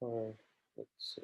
Let's see.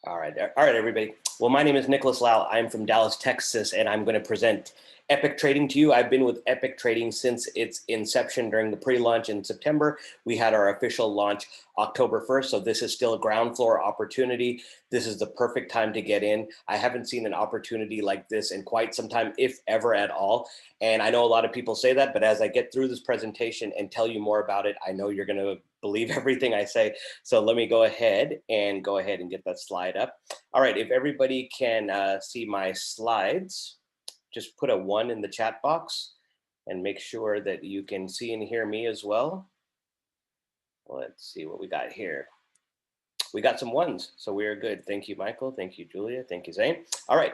All right, everybody. Well, my name is Nicholas Lau. I'm from Dallas, Texas, and I'm going to present Epic Trading to you. I've been with Epic Trading since its inception during the pre-launch in September. We had our official launch October 1st, so this is still a ground floor opportunity. This is the perfect time to get in. I haven't seen an opportunity like this in quite some time, if ever at all. And I know a lot of people say that, but as I get through this presentation and tell you more about it, I know you're going to believe everything I say. So let me go ahead and get that slide up. All right, if everybody can see my slides, just put a 1 in the chat box and make sure that you can see and hear me as well. Let's see what we got here. We got some 1s, so we are good. Thank you, Michael. Thank you, Julia. Thank you, Zane. All right.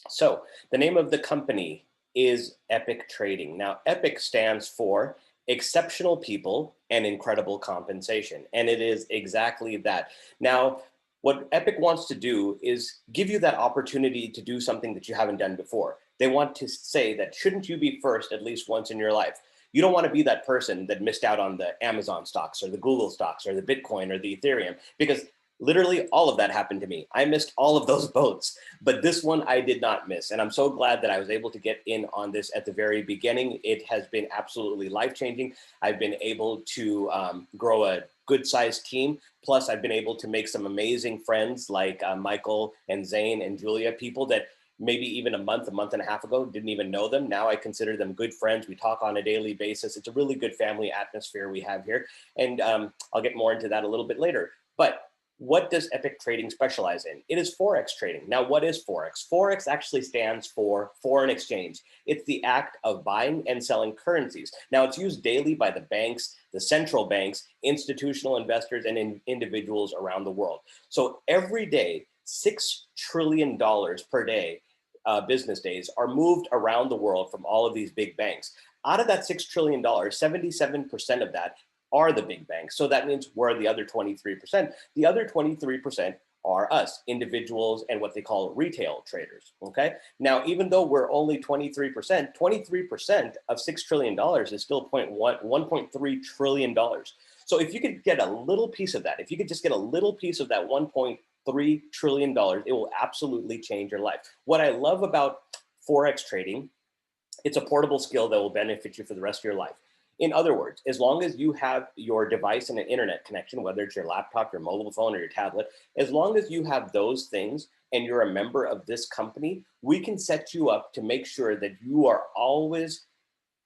So the name of the company is Epic Trading. Now, Epic stands for exceptional people and incredible compensation. And it is exactly that. Now, what Epic wants to do is give you that opportunity to do something that you haven't done before. They want to say that shouldn't you be first at least once in your life? You don't want to be that person that missed out on the Amazon stocks or the Google stocks or the Bitcoin or the Ethereum, because literally all of that happened to me. I missed all of those boats, but this one I did not miss. And I'm so glad that I was able to get in on this at the very beginning. It has been absolutely life-changing. I've been able to grow a good sized team. Plus I've been able to make some amazing friends like Michael and Zane and Julia, people that maybe even a month and a half ago, didn't even know them. Now I consider them good friends. We talk on a daily basis. It's a really good family atmosphere we have here. And I'll get more into that a little bit later. But what does Epic Trading specialize in? It is Forex trading. Now, what is Forex? Forex actually stands for foreign exchange. It's the act of buying and selling currencies. Now, it's used daily by the banks, the central banks, institutional investors, and individuals around the world. So every day, $6 trillion per day, business days, are moved around the world from all of these big banks. Out of that $6 trillion, 77% of that are the big banks. So that means we're the other 23%. The other 23% are us, individuals and what they call retail traders, okay? Now, even though we're only 23% of $6 trillion is still $1.3 trillion. So if you could get a little piece of that, if you could just get a little piece of that $1.3 trillion, it will absolutely change your life. What I love about Forex trading, it's a portable skill that will benefit you for the rest of your life. In other words, as long as you have your device and an internet connection, whether it's your laptop, your mobile phone, or your tablet, as long as you have those things and you're a member of this company, we can set you up to make sure that you are always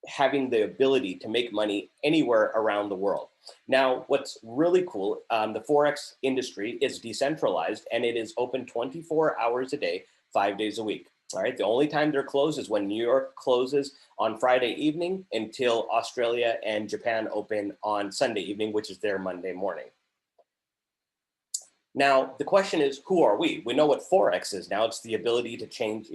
having the ability to make money anywhere around the world. Now, what's really cool, the Forex industry is decentralized and it is open 24 hours a day, 5 days a week. All right, the only time they're closed is when New York closes on Friday evening until Australia and Japan open on Sunday evening, which is their Monday morning. Now, the question is, who are we? We know what Forex is now. It's the ability to change,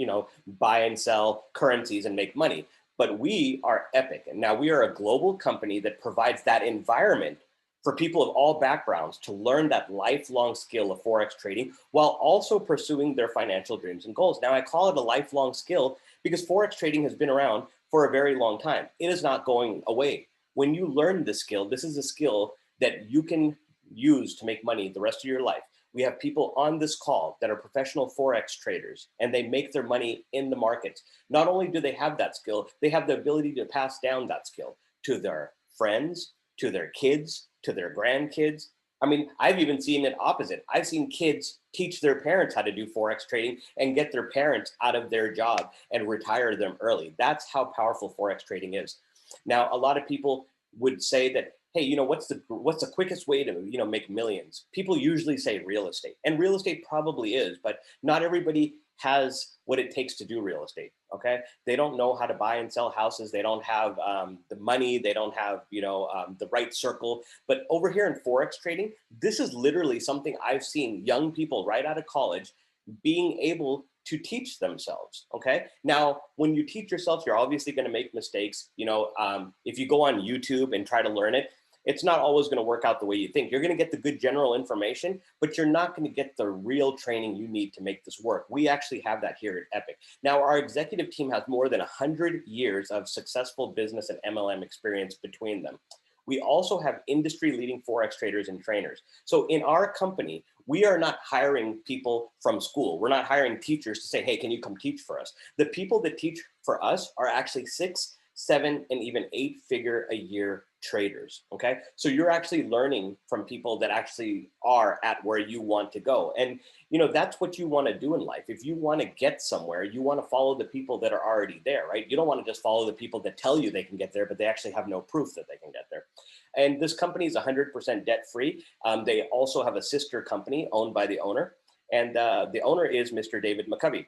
buy and sell currencies and make money. But we are Epic. And now we are a global company that provides that environment for people of all backgrounds to learn that lifelong skill of Forex trading while also pursuing their financial dreams and goals. Now, I call it a lifelong skill because Forex trading has been around for a very long time. It is not going away. When you learn this skill, this is a skill that you can use to make money the rest of your life. We have people on this call that are professional Forex traders and they make their money in the markets. Not only do they have that skill, they have the ability to pass down that skill to their friends, to their kids, to their grandkids. I mean, I've even seen it opposite. I've seen kids teach their parents how to do Forex trading and get their parents out of their job and retire them early. That's how powerful Forex trading is. Now, a lot of people would say that, hey, what's the quickest way to, make millions? People usually say real estate, and real estate probably is, but not everybody has what it takes to do real estate, okay? They don't know how to buy and sell houses. They don't have the money. They don't have, the right circle. But over here in Forex trading, this is literally something I've seen young people right out of college being able to teach themselves, okay? Now, when you teach yourself, you're obviously gonna make mistakes. If you go on YouTube and try to learn it, it's not always going to work out the way you think. You're going to get the good general information, but you're not going to get the real training you need to make this work. We actually have that here at Epic. Now, our executive team has more than 100 years of successful business and MLM experience between them. We also have industry-leading Forex traders and trainers. So in our company, we are not hiring people from school. We're not hiring teachers to say, hey, can you come teach for us? The people that teach for us are actually 6, 7, and even 8-figure a year traders, okay? So you're actually learning from people that actually are at where you want to go. And you know, that's what you want to do in life. If you want to get somewhere, you want to follow the people that are already there, right? You don't want to just follow the people that tell you they can get there, but they actually have no proof that they can get there. And this company is 100% debt-free. They also have a sister company owned by the owner, and the owner is Mr. David McCovey.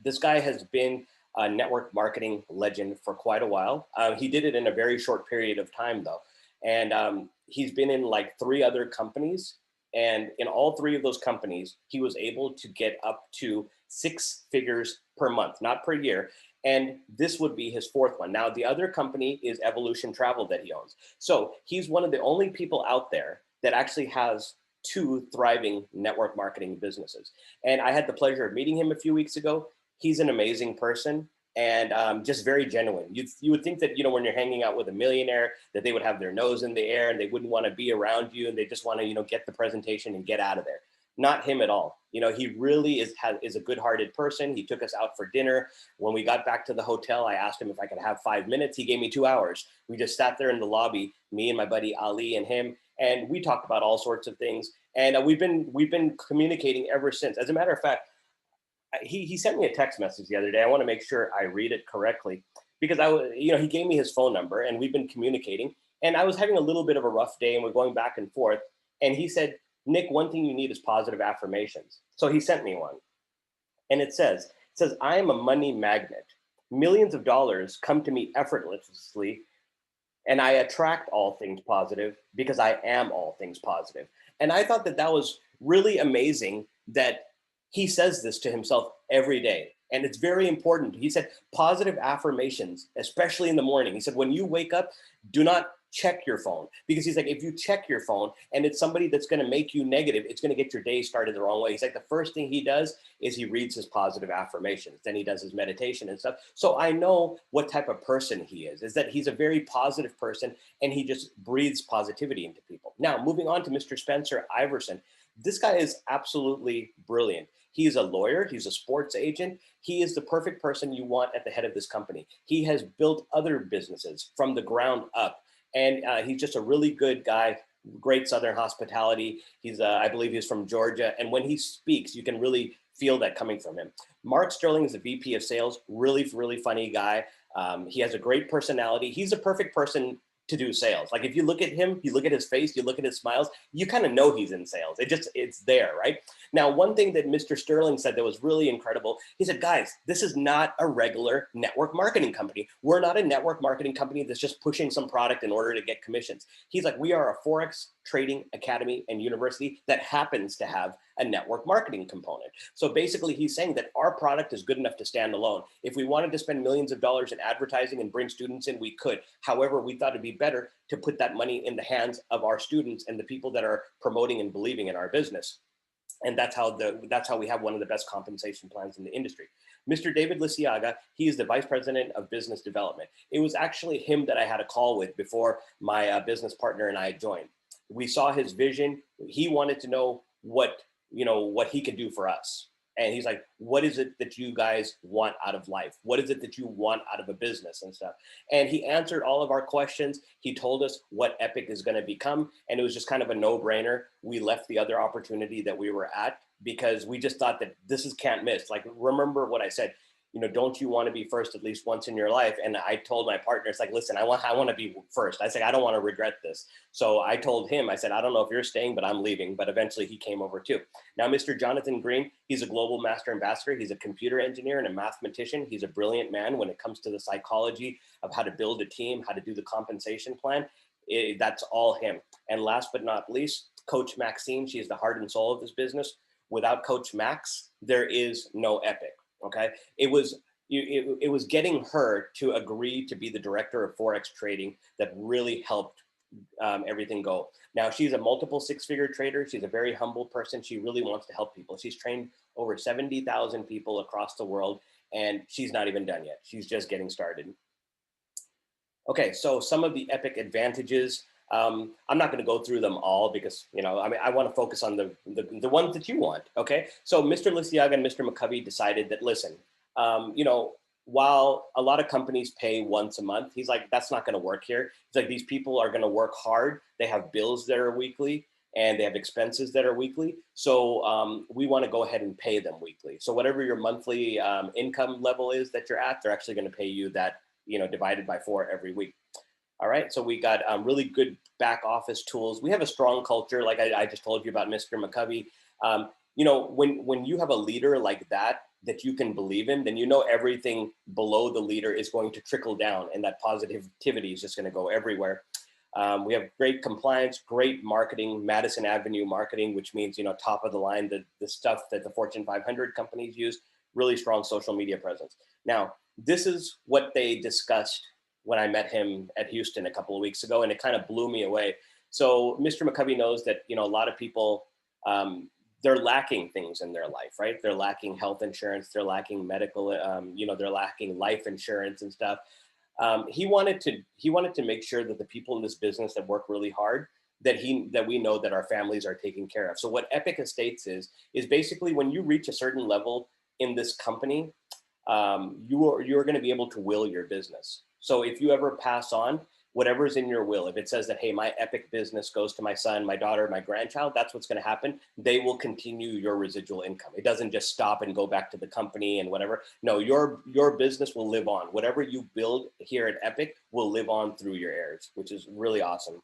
This guy has been a network marketing legend for quite a while. He did it in a very short period of time, though. And he's been in like 3 other companies. And in all 3 of those companies, he was able to get up to 6 figures per month, not per year. And this would be his 4th one. Now, the other company is Evolution Travel that he owns. So he's one of the only people out there that actually has 2 thriving network marketing businesses. And I had the pleasure of meeting him a few weeks ago. He's an amazing person and just very genuine. You would think that, you know, when you're hanging out with a millionaire, that they would have their nose in the air and they wouldn't want to be around you and they just want to, you know, get the presentation and get out of there. Not him at all. You know, he really is a good-hearted person. He took us out for dinner. When we got back to the hotel, I asked him if I could have 5 minutes. He gave me 2 hours. We just sat there in the lobby, me and my buddy Ali and him, and we talked about all sorts of things. And we've been communicating ever since. As a matter of fact, he sent me a text message the other day. I want to make sure I read it correctly because he gave me his phone number and we've been communicating. And I was having a little bit of a rough day and we're going back and forth. And he said, Nick, one thing you need is positive affirmations. So he sent me one. And it says, I am a money magnet. Millions of dollars come to me effortlessly, and I attract all things positive because I am all things positive. And I thought that that was really amazing that he says this to himself every day. And it's very important. He said positive affirmations, especially in the morning. He said, when you wake up, do not check your phone, because he's like, if you check your phone and it's somebody that's going to make you negative, it's going to get your day started the wrong way. He's like, the first thing he does is he reads his positive affirmations. Then he does his meditation and stuff. So I know what type of person he is that he's a very positive person and he just breathes positivity into people. Now, moving on to Mr. Spencer Iverson. This guy is absolutely brilliant. He's a lawyer. He's a sports agent. He is the perfect person you want at the head of this company. He has built other businesses from the ground up. And he's just a really good guy, great Southern hospitality. I believe he's from Georgia. And when he speaks, you can really feel that coming from him. Mark Sterling is the VP of sales, really, really funny guy. He has a great personality. He's a perfect person to do sales. Like if you look at him, you look at his face, you look at his smiles, you kind of know he's in sales. It's there, right? Now, one thing that Mr. Sterling said that was really incredible, he said, guys, this is not a regular network marketing company. We're not a network marketing company that's just pushing some product in order to get commissions. He's like, we are a Forex trading academy and university that happens to have a network marketing component. So basically he's saying that our product is good enough to stand alone. If we wanted to spend millions of dollars in advertising and bring students in, we could. However, we thought it'd be better to put that money in the hands of our students and the people that are promoting and believing in our business. And that's how we have one of the best compensation plans in the industry. Mr. David Lisiaga, he is the Vice President of Business Development. It was actually him that I had a call with before my business partner and I joined. We saw his vision. He wanted to know what he could do for us. And he's like, what is it that you guys want out of life? What is it that you want out of a business and stuff? And he answered all of our questions. He told us what Epic is going to become. And it was just kind of a no-brainer. We left the other opportunity that we were at because we just thought that this is can't miss. Like, remember what I said, don't you want to be first at least once in your life? And I told my partner, it's like, listen, I want to be first. I said, I don't want to regret this. So I told him, I said, I don't know if you're staying, but I'm leaving. But eventually he came over too. Now, Mr. Jonathan Green, he's a global master ambassador. He's a computer engineer and a mathematician. He's a brilliant man when it comes to the psychology of how to build a team, how to do the compensation plan. That's all him. And last but not least, Coach Maxine, she is the heart and soul of this business. Without Coach Max, there is no Epic. Okay, it was getting her to agree to be the director of Forex Trading that really helped everything go. Now, she's a multiple six-figure trader. She's a very humble person. She really wants to help people. She's trained over 70,000 people across the world, and she's not even done yet. She's just getting started. Okay, so some of the Epic advantages. I'm not going to go through them all because, I mean, I want to focus on the ones that you want. Okay, so Mr. Lisiaga and Mr. McCovey decided that, listen, while a lot of companies pay once a month, he's like, that's not going to work here. He's like, these people are going to work hard. They have bills that are weekly and they have expenses that are weekly. So we want to go ahead and pay them weekly. So whatever your monthly income level is that you're at, they're actually going to pay you that, divided by 4 every week. All right, so we got really good back office tools. We have a strong culture, like I just told you about Mr. McCovey. When you have a leader like that you can believe in, then everything below the leader is going to trickle down, and that positivity is just going to go everywhere. We have great compliance, great marketing, Madison Avenue marketing, which means top of the line, the stuff that the Fortune 500 companies use. Really strong social media presence. Now, this is what they discussed when I met him at Houston a couple of weeks ago, and it kind of blew me away. So Mr. McCovey knows that a lot of people, they're lacking things in their life, right? They're lacking health insurance, they're lacking medical, they're lacking life insurance and stuff. He wanted to make sure that the people in this business that work really hard, that we know that our families are taken care of. So what Epic Estates is basically when you reach a certain level in this company, you're going to be able to will your business. So if you ever pass on, whatever's in your will, if it says that, hey, my Epic business goes to my son, my daughter, my grandchild, that's what's going to happen. They will continue your residual income. It doesn't just stop and go back to the company and whatever. No, your business will live on. Whatever you build here at Epic will live on through your heirs, which is really awesome.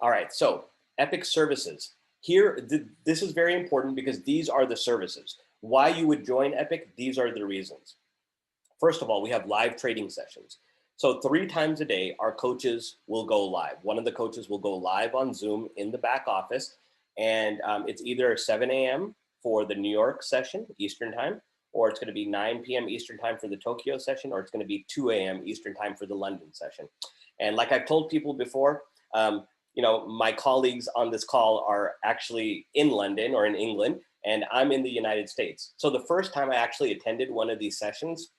All right, so Epic services. Here, this is very important because these are the services. Why you would join Epic, these are the reasons. First of all, we have live trading sessions. So 3 times a day, our coaches will go live. One of the coaches will go live on Zoom in the back office, and it's either 7 a.m. for the New York session, Eastern time, or it's going to be 9 p.m. Eastern time for the Tokyo session, or it's going to be 2 a.m. Eastern time for the London session. And like I've told people before, my colleagues on this call are actually in London or in England, and I'm in the United States. So the first time I actually attended one of these sessions,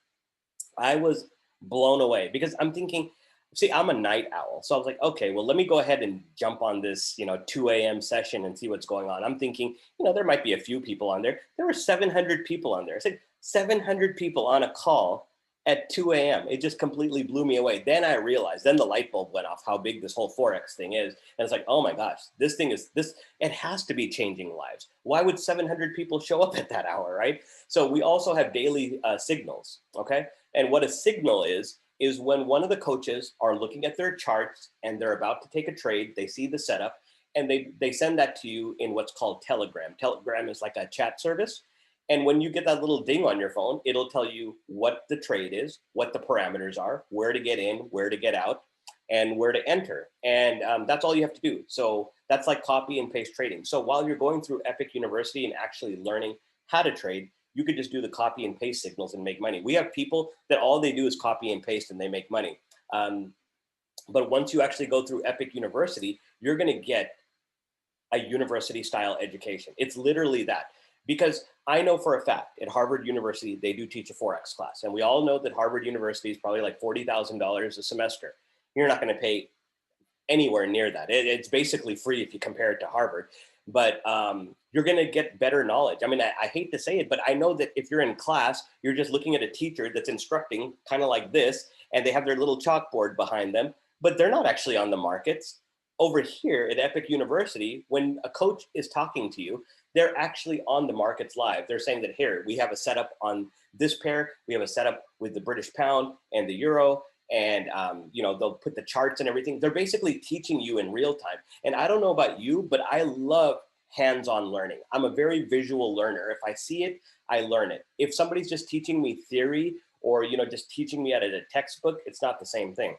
I was blown away because I'm thinking, see, I'm a night owl. So I was like, okay, well, let me go ahead and jump on this, 2 a.m. session and see what's going on. I'm thinking, there might be a few people on there. There were 700 people on there. I said, 700 people on a call at 2 a.m. It just completely blew me away. Then I realized, then the light bulb went off how big this whole Forex thing is. And it's like, oh my gosh, it has to be changing lives. Why would 700 people show up at that hour, right? So we also have daily signals, okay? And what a signal is when one of the coaches are looking at their charts and they're about to take a trade, they see the setup, and they send that to you in what's called Telegram. Telegram is like a chat service. And when you get that little ding on your phone, it'll tell you what the trade is, what the parameters are, where to get in, where to get out, and where to enter. And that's all you have to do. So that's like copy and paste trading. So while you're going through Epic University and actually learning how to trade, you could just do the copy and paste signals and make money. We have people that all they do is copy and paste and they make money. But once you actually go through Epic University, you're going to get a university style education. It's literally that. Because I know for a fact at Harvard University, they do teach a Forex class. And we all know that Harvard University is probably like $40,000 a semester. You're not going to pay anywhere near that. It's basically free if you compare it to Harvard. But you're going to get better knowledge. I mean, I hate to say it, but I know that if you're in class, you're just looking at a teacher that's instructing kind of like this, and they have their little chalkboard behind them, but they're not actually on the markets. Over here at Epic University, when a coach is talking to you, they're actually on the markets live. They're saying that here, we have a setup on this pair, we have a setup with the British pound and the euro, and they'll put the charts and everything. They're basically teaching you in real time. And I don't know about you, but I love hands-on learning. I'm a very visual learner. If I see it, I learn it. If somebody's just teaching me theory or just teaching me out of a textbook, it's not the same thing.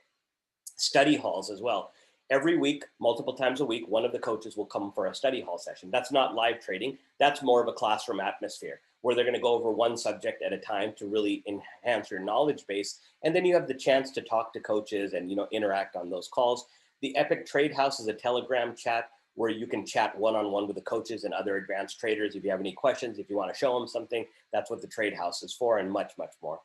Study halls as well. Every week, multiple times a week, one of the coaches will come for a study hall session. That's not live trading. That's more of a classroom atmosphere where they're going to go over one subject at a time to really enhance your knowledge base. And then you have the chance to talk to coaches and interact on those calls. The Epic Trade House is a Telegram chat where you can chat one-on-one with the coaches and other advanced traders. If you have any questions, if you want to show them something, that's what the Trade House is for, and much, much more.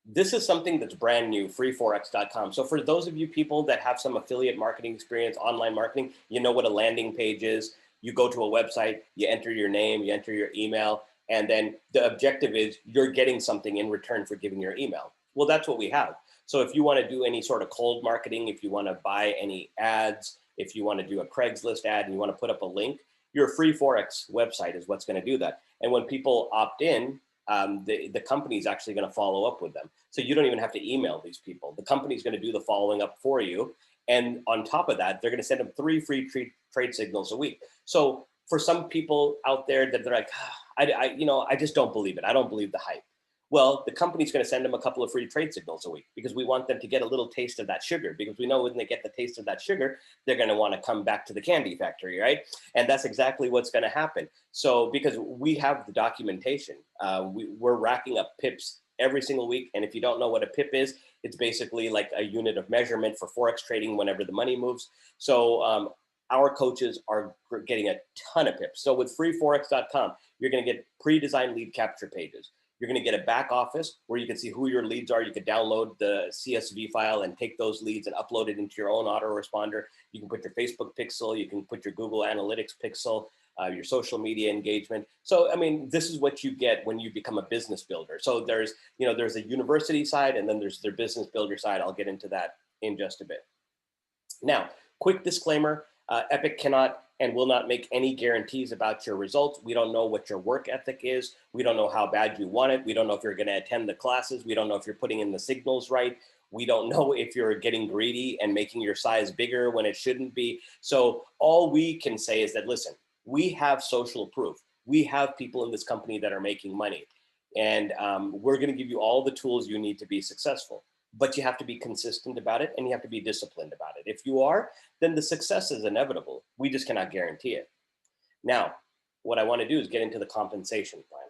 This is something that's brand new, freeforex.com. So for those of you people that have some affiliate marketing experience, online marketing, you know what a landing page is. You go to a website, you enter your name, you enter your email, and then the objective is you're getting something in return for giving your email. Well, that's what we have. So if you want to do any sort of cold marketing, if you want to buy any ads, if you want to do a Craigslist ad and you want to put up a link, your Free Forex website is what's going to do that. And when people opt in, the company is actually going to follow up with them. So you don't even have to email these people. The company is going to do the following up for you. And on top of that, they're going to send them 3 free trade signals a week. So for some people out there that they're like, I just don't believe it. I don't believe the hype. Well, the company's going to send them a couple of free trade signals a week because we want them to get a little taste of that sugar, because we know when they get the taste of that sugar, they're going to want to come back to the candy factory, right? And that's exactly what's going to happen. So because we have the documentation, we're racking up pips every single week. And if you don't know what a pip is, it's basically like a unit of measurement for Forex trading whenever the money moves. So our coaches are getting a ton of pips. So with freeforex.com, you're going to get pre-designed lead capture pages. You're going to get a back office where you can see who your leads are. You can download the CSV file and take those leads and upload it into your own autoresponder. You can put your Facebook pixel. You can put your Google Analytics pixel, your social media engagement. So, I mean, this is what you get when you become a business builder. So there's a university side, and then there's their business builder side. I'll get into that in just a bit. Now, quick disclaimer, Epic cannot and will not make any guarantees about your results. We don't know what your work ethic is. We don't know how bad you want it. We don't know if you're going to attend the classes. We don't know if you're putting in the signals right. We don't know if you're getting greedy and making your size bigger when it shouldn't be. So all we can say is that, listen, we have social proof. We have people in this company that are making money. And we're going to give you all the tools you need to be successful. But you have to be consistent about it, and you have to be disciplined about it. If you are, then the success is inevitable. We just cannot guarantee it. Now, what I want to do is get into the compensation plan.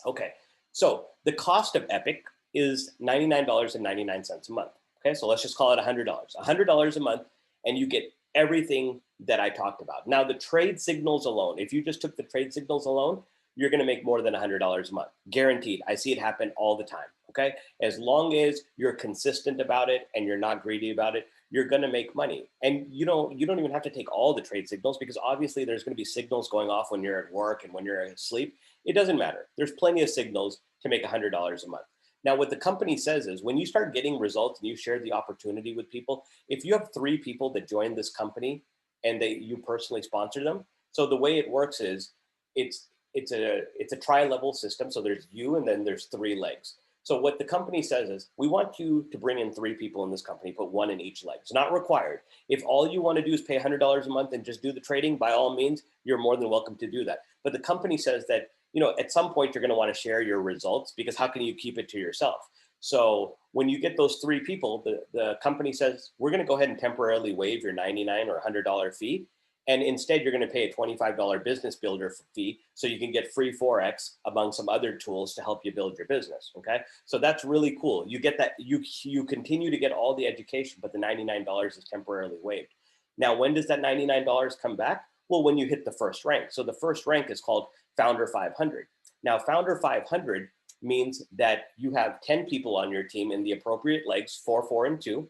Okay, so the cost of Epic is $99.99 a month. Okay, so let's just call it $100. $100 a month, and you get everything that I talked about. Now, the trade signals alone, if you just took the trade signals alone, you're going to make more than $100 a month, guaranteed. I see it happen all the time. Okay, as long as you're consistent about it and you're not greedy about it, you're going to make money. And you don't even have to take all the trade signals, because obviously there's going to be signals going off when you're at work and when you're asleep. It doesn't matter. There's plenty of signals to make $100 a month. Now, what the company says is when you start getting results and you share the opportunity with people, if you have 3 people that join this company and you personally sponsor them, so the way it works is it's a tri-level system. So there's you, and then there's 3 legs. So what the company says is, we want you to bring in 3 people in this company, put 1 in each leg. It's not required. If all you want to do is pay $100 a month and just do the trading, by all means, you're more than welcome to do that. But the company says that, at some point you're going to want to share your results, because how can you keep it to yourself? So when you get those 3 people, the company says, we're going to go ahead and temporarily waive your $99 or $100 fee. And instead, you're going to pay a $25 business builder fee, so you can get free Forex among some other tools to help you build your business. Okay, so that's really cool. You get that, you continue to get all the education, but the $99 is temporarily waived. Now, when does that $99 come back? Well, when you hit the first rank. So the first rank is called Founder 500. Now, Founder 500 means that you have 10 people on your team in the appropriate legs, 4, 4, and 2.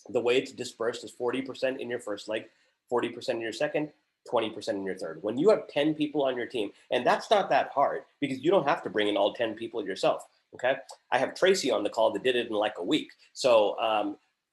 The way it's dispersed is 40% in your first leg, 40% in your second, 20% in your third. When you have 10 people on your team, and that's not that hard, because you don't have to bring in all 10 people yourself, okay? I have Tracy on the call that did it in like a week. So,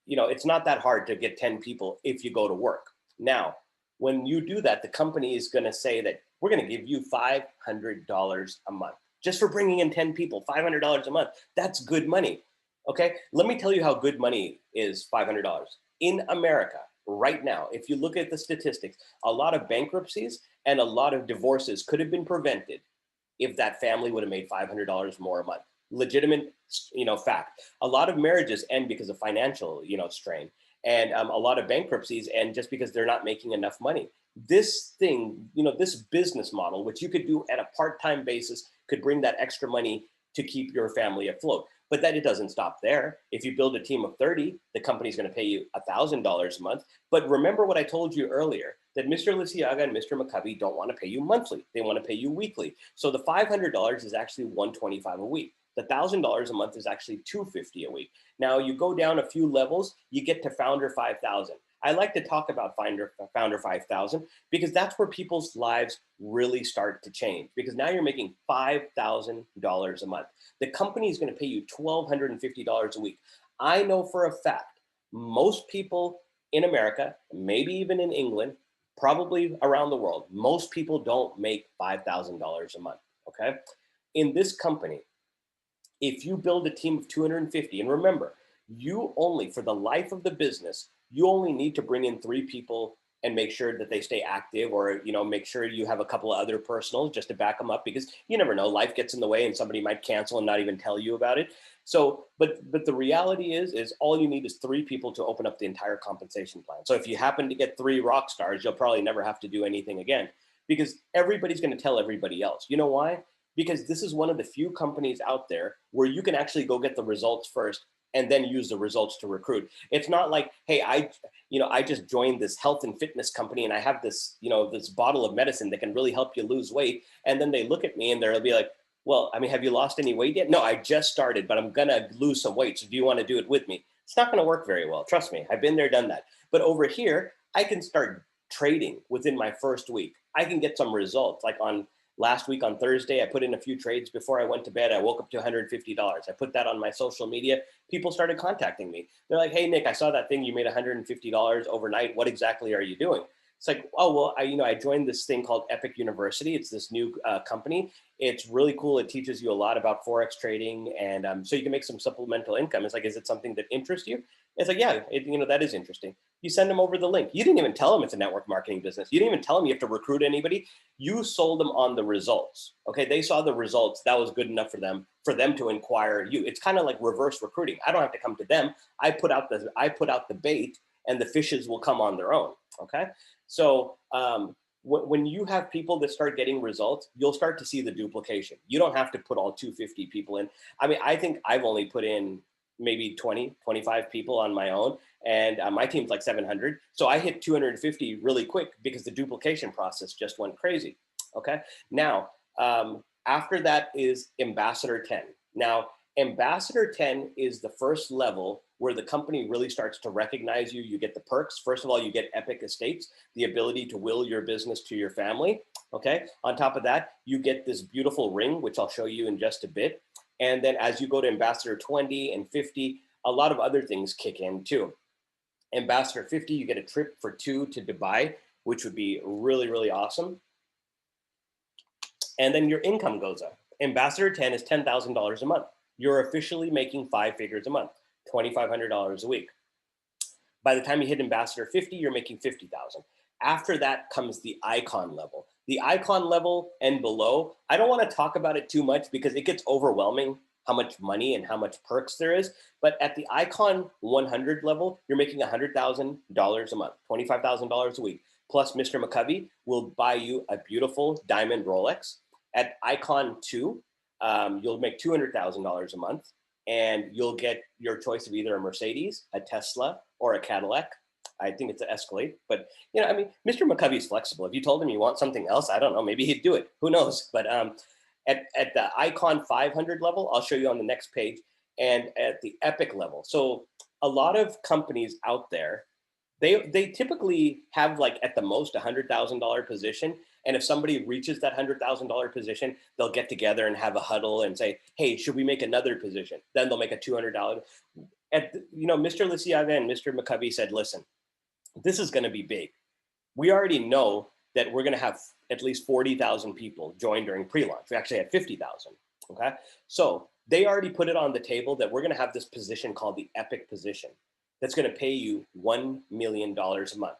it's not that hard to get 10 people if you go to work. Now, when you do that, the company is gonna say that we're gonna give you $500 a month, just for bringing in 10 people, $500 a month. That's good money, okay? Let me tell you how good money is, $500. In America, right now, if you look at the statistics, a lot of bankruptcies and a lot of divorces could have been prevented if that family would have made $500 more a month. Legitimate, fact. A lot of marriages end because of financial, strain, and a lot of bankruptcies end just because they're not making enough money. This thing, this business model, which you could do at a part-time basis, could bring that extra money to keep your family afloat. But then it doesn't stop there. If you build a team of 30, the company's going to pay you $1,000 a month. But remember what I told you earlier, that Mr. Lisiaga and Mr. McCovey don't want to pay you monthly. They want to pay you weekly. So the $500 is actually $125 a week. The $1,000 a month is actually $250 a week. Now you go down a few levels, you get to Founder 5,000. I like to talk about Founder 5,000 because that's where people's lives really start to change, because now you're making $5,000 a month. The company is going to pay you $1,250 a week. I know for a fact most people in America, maybe even in England, probably around the world, most people don't make $5,000 a month. Okay. In this company, if you build a team of 250, and remember, you only, for the life of the business, you only need to bring in 3 people and make sure that they stay active, or make sure you have a couple of other personals just to back them up, because you never know, life gets in the way and somebody might cancel and not even tell you about it. So but the reality is all you need is 3 people to open up the entire compensation plan. So if you happen to get 3 rock stars, you'll probably never have to do anything again, because everybody's going to tell everybody else. You know why? Because this is one of the few companies out there where you can actually go get the results first and then use the results to recruit. It's not like, hey, I just joined this health and fitness company and I have this, this bottle of medicine that can really help you lose weight. And then they look at me and they'll be like, well, I mean, have you lost any weight yet? No, I just started, but I'm going to lose some weight. So do you want to do it with me? It's not going to work very well. Trust me. I've been there, done that. But over here, I can start trading within my first week. I can get some results. Like last week on Thursday, I put in a few trades before I went to bed. I woke up to $150. I put that on my social media. People started contacting me. They're like, hey, Nick, I saw that thing. You made $150 overnight. What exactly are you doing? It's like, oh, well, I joined this thing called Epic University. It's this new company. It's really cool. It teaches you a lot about Forex trading. And so you can make some supplemental income. It's like, is it something that interests you? It's like, yeah, that is interesting. You send them over the link. You didn't even tell them it's a network marketing business. You didn't even tell them you have to recruit anybody. You sold them on the results. Okay, they saw the results. That was good enough for them to inquire you. It's kind of like reverse recruiting. I don't have to come to them. I put out the bait, and the fishes will come on their own. Okay, so when you have people that start getting results, you'll start to see the duplication. You don't have to put all 250 people in. I mean, I think I've only put in maybe 20, 25 people on my own. And my team's like 700. So I hit 250 really quick because the duplication process just went crazy. Okay. Now, after that is Ambassador 10. Now, Ambassador 10 is the first level where the company really starts to recognize you. You get the perks. First of all, you get Epic Estates, the ability to will your business to your family. Okay. On top of that, you get this beautiful ring, which I'll show you in just a bit. And then as you go to Ambassador 20 and 50, a lot of other things kick in too. Ambassador 50, you get a trip for 2 to Dubai, which would be really, really awesome. And then your income goes up. Ambassador 10 is $10,000 a month. You're officially making 5 figures a month, $2,500 a week. By the time you hit Ambassador 50, you're making $50,000. After that comes the icon level. The icon level and below, I don't want to talk about it too much because it gets overwhelming how much money and how much perks there is. But at the icon 100 level, you're making $100,000 a month, $25,000 a week. Plus Mr. McCovey will buy you a beautiful diamond Rolex. At icon 2, you'll make $200,000 a month, and you'll get your choice of either a Mercedes, a Tesla, or a Cadillac. I think it's an Escalade, but I mean, Mr. McCovey is flexible. If you told him you want something else, I don't know, maybe he'd do it. Who knows? But at the icon 500 level, I'll show you on the next page, and at the Epic level. So a lot of companies out there, they typically have like at the most $100,000 position. And if somebody reaches that $100,000 position, they'll get together and have a huddle and say, hey, should we make another position? Then they'll make a $200. Mr. Lisiaga and Mr. McCovey said, listen, this is going to be big. We already know that we're going to have at least 40,000 people join during pre-launch. We actually had 50,000. Okay. So they already put it on the table that we're going to have this position called the Epic position that's going to pay you $1 million a month.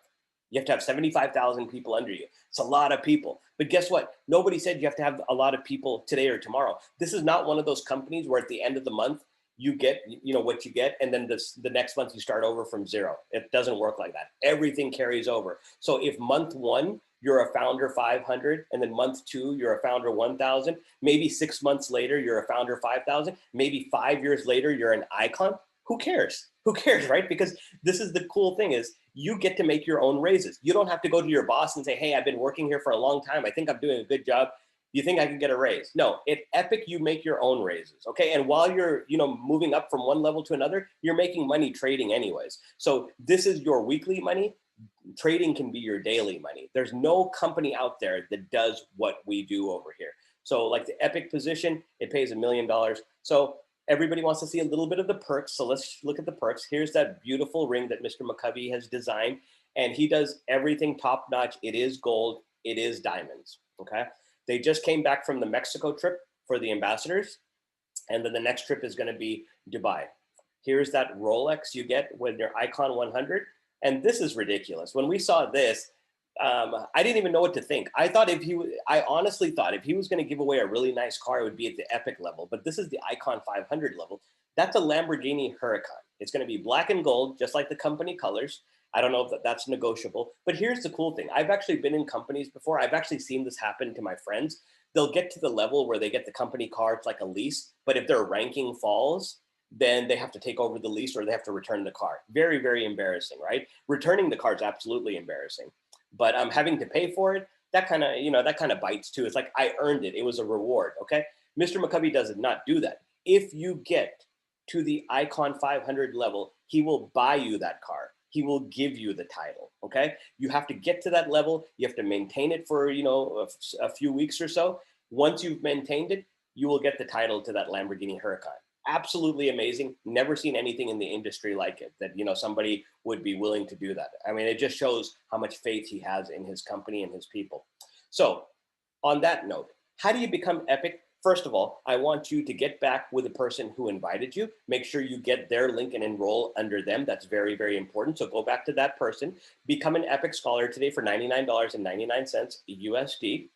You have to have 75,000 people under you. It's a lot of people. But guess what? Nobody said you have to have a lot of people today or tomorrow. This is not one of those companies where at the end of the month, you get, what you get, and then the next month you start over from zero. It doesn't work like that. Everything carries over. So if month 1 you're a founder 500, and then month 2, you're a founder 1,000. Maybe 6 months later, you're a founder 5,000. Maybe 5 years later, you're an icon. Who cares? Who cares, right? Because this is the cool thing is you get to make your own raises. You don't have to go to your boss and say, hey, I've been working here for a long time. I think I'm doing a good job. Do you think I can get a raise? No, at Epic, you make your own raises, okay? And while you're, moving up from one level to another, you're making money trading anyways. So this is your weekly money. Trading can be your daily money. There's no company out there that does what we do over here. So like the Epic position, it pays $1 million. So everybody wants to see a little bit of the perks. So let's look at the perks. Here's that beautiful ring that Mr. McCovey has designed. And he does everything top notch. It is gold. It is diamonds, okay? They just came back from the Mexico trip for the ambassadors. And then the next trip is going to be Dubai. Here's that Rolex you get with your Icon 100. And this is ridiculous. When we saw this, I didn't even know what to think. I honestly thought if he was going to give away a really nice car, it would be at the Epic level. But this is the Icon 500 level. That's a Lamborghini Huracan. It's going to be black and gold, just like the company colors. I don't know if that's negotiable. But here's the cool thing. I've actually been in companies before. I've actually seen this happen to my friends. They'll get to the level where they get the company car. It's like a lease. But if their ranking falls, then they have to take over the lease or they have to return the car. Very, very embarrassing, right? Returning the car is absolutely embarrassing. But having to pay for it, that kind of bites too. It's like I earned it. It was a reward, okay? Mr. McCovey does not do that. If you get to the Icon 500 level, he will buy you that car. He will give you the title, okay? You have to get to that level. You have to maintain it for, a few weeks or so. Once you've maintained it, you will get the title to that Lamborghini Huracan. Absolutely amazing. Never seen anything in the industry like it, that, somebody would be willing to do that. I mean, it just shows how much faith he has in his company and his people. So on that note, how do you become Epic? First of all, I want you to get back with the person who invited you. Make sure you get their link and enroll under them. That's very, very important. So go back to that person, become an Epic Scholar today for $99.99 USD.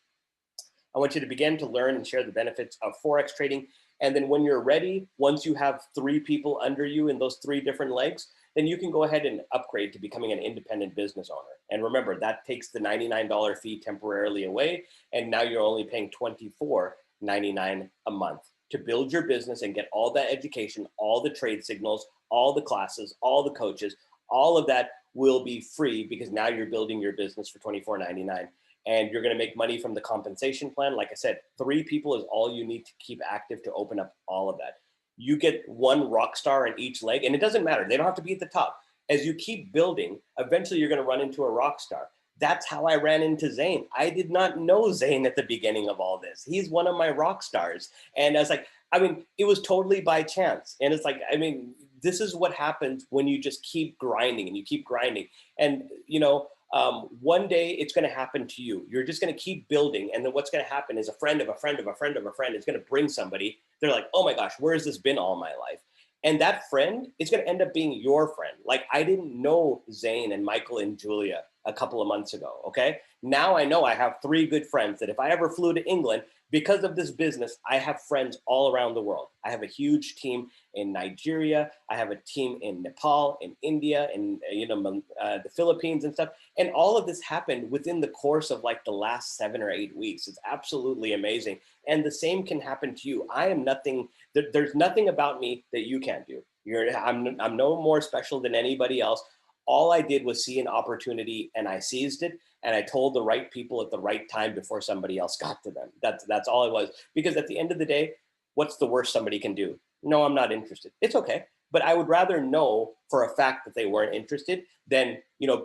I want you to begin to learn and share the benefits of Forex trading. And then when you're ready, once you have 3 people under you in those 3 different legs, then you can go ahead and upgrade to becoming an independent business owner. And remember, that takes the $99 fee temporarily away. And now you're only paying $24.99 a month to build your business and get all that education, all the trade signals, all the classes, all the coaches, all of that will be free because now you're building your business for $24.99. And you're going to make money from the compensation plan. Like I said, 3 people is all you need to keep active to open up all of that. You get 1 rock star in each leg, and it doesn't matter. They don't have to be at the top. As you keep building, eventually you're going to run into a rock star. That's how I ran into Zane. I did not know Zane at the beginning of all this. He's one of my rock stars. And I was like, it was totally by chance. And it's like, this is what happens when you just keep grinding and you keep grinding. And, one day it's going to happen to you. You're just going to keep building. And then what's going to happen is a friend of a friend of a friend of a friend is going to bring somebody. They're like, oh my gosh, where has this been all my life? And that friend is going to end up being your friend. Like I didn't know Zane and Michael and Julia a couple of months ago, okay? Now I know I have 3 good friends that if I ever flew to England, because of this business, I have friends all around the world. I have a huge team in Nigeria. I have a team in Nepal, in India, in the Philippines and stuff. And all of this happened within the course of like the last 7 or 8 weeks. It's absolutely amazing. And the same can happen to you. I am nothing, there's nothing about me that you can't do. I'm no more special than anybody else. All I did was see an opportunity and I seized it. And I told the right people at the right time before somebody else got to them. That's all it was. Because at the end of the day, what's the worst somebody can do? No, I'm not interested. It's okay. But I would rather know for a fact that they weren't interested than,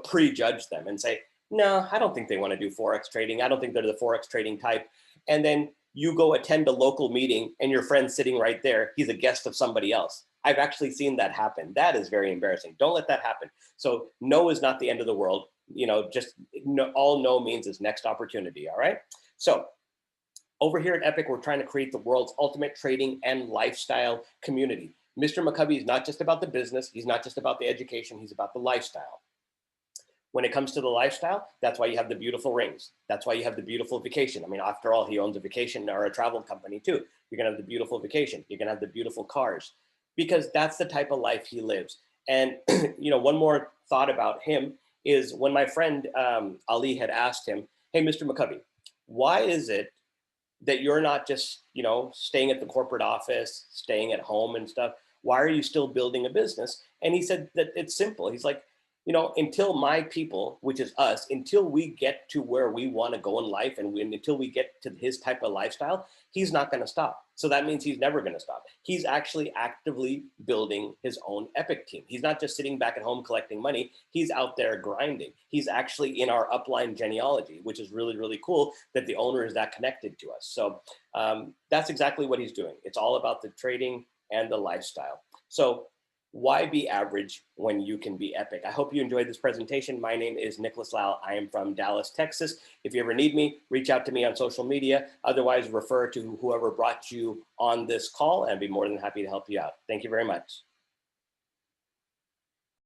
prejudge them and say, no, I don't think they want to do Forex trading. I don't think they're the Forex trading type. And then you go attend a local meeting and your friend's sitting right there. He's a guest of somebody else. I've actually seen that happen. That is very embarrassing. Don't let that happen. So no is not the end of the world. All no means is next opportunity. All right. So over here at Epic, we're trying to create the world's ultimate trading and lifestyle community. Mr. McCovey is not just about the business. He's not just about the education. He's about the lifestyle. When it comes to the lifestyle, that's why you have the beautiful rings. That's why you have the beautiful vacation. After all, he owns a vacation or a travel company too. You're going to have the beautiful vacation. You're going to have the beautiful cars because that's the type of life he lives. And, one more thought about him is when my friend Ali had asked him, hey, Mr. McCovey, why is it that you're not just, staying at the corporate office, staying at home and stuff? Why are you still building a business? And he said that it's simple. He's like, until my people, which is us, until we get to where we want to go in life and until we get to his type of lifestyle, he's not going to stop. So that means he's never going to stop. He's actually actively building his own Epic team. He's not just sitting back at home collecting money. He's out there grinding. He's actually in our upline genealogy, which is really, really cool that the owner is that connected to us. So that's exactly what he's doing. It's all about the trading and the lifestyle. So why be average when you can be epic? I hope you enjoyed this presentation. My name is Nicholas Lau. I am from Dallas, Texas. If you ever need me, reach out to me on social media. Otherwise, refer to whoever brought you on this call, and I'd be more than happy to help you out. Thank you very much.